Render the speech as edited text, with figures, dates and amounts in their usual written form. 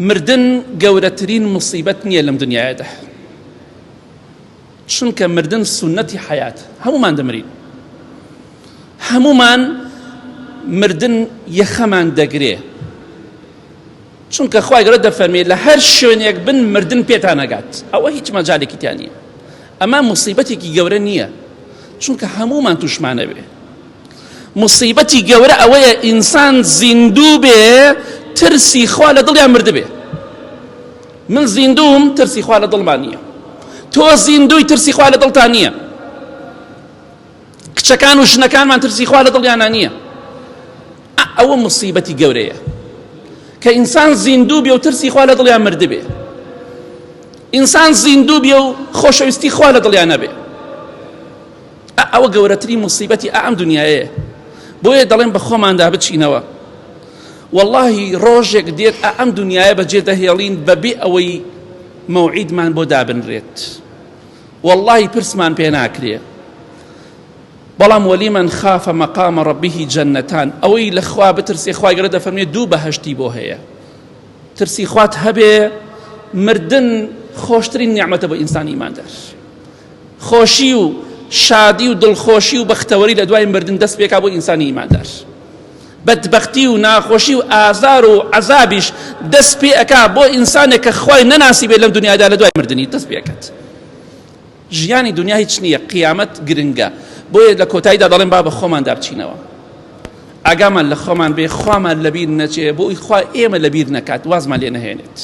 مردن گەورەترین مصیبەت نییە لەم دنیاەدا، چونکە مردن سنەتی حیات، هەمومان دەمرین، هەمومان مردن یەخەمان دەگرێ، چونکە خوای گەورە دەفەرمێ لە هەر شوێنێک بن مردن پێتان نەگات، ئەوە هیچ مەجالێکی تیان نییە. ئەمە مصیبەتێکی گەورە نییە، چونکە هەمومان توشمانە بێ. مصیبەتی گەورە ئەوەیە ئینسان زیندوو بێ ترسی خوا لە دڵیان مرد بێ. من زیندوم ترسی خوا لە دڵمان نییە، تۆ زیندوی ترسی خوا لە دڵتان نییە، کچەکان و ژنەکانمان ترسی خوا لە دڵیانە نییە. ئەوە مصیبەتی گەورەیە کە ئینسان زیندوو بێ و ترسی خوا لە دڵیان مرد بێ، ئینسان زیندوو بێ و خۆشەویستی خوا لە دڵیان نەبێ. ئەوە گەورەترین مصیبەتی ئەم دنیاەیە. بۆیە دەڵێن بە خۆماندا بچینەوە، واللهی ڕۆژێک دێت ئەم دنیاە بەجێ دەهێڵین بەبێ ئەوەی مەوعیدمان بۆ دابنرێت، واللهی پرسمان پێ ناکرێ. بەڵام وەلیمەن خافە مەقامە ڕەبیهی جەنەتان، ئەوەی لە خوا بترسێ خوای گەورە دەفەرمێ دوو بەهەشتی بۆ هەیە. ترسی خوات هەبێ، مردن خۆشترین نیعمەتە بۆ ئینسان ئیماندار. خۆشی و شادی و دڵخۆشی و بەختەوەری لە دوای مردن دەست پێکا بۆ ئینسانی ئیماندار. بەدبەختی و ناخۆشی و ئازار و عەزابیش دەست پێ ئەکا بۆ ئینسانێک کە خوای نەناسی بێت لەم دنیادا لە دوای مردنی دەست پێ ئەکات. ژیانی دنیا هیچ نییە، قیامەت گرنگە. بۆیە لە کۆتاییدا دەڵێن با بە خۆماندا بچینەوە، ئاگامان لە خۆمان بێ، خوامان لەبیر نەچێ، بۆ ئەوی خوا ئێمە لەبیر نەکات، وازمان لێ نەهێنێت.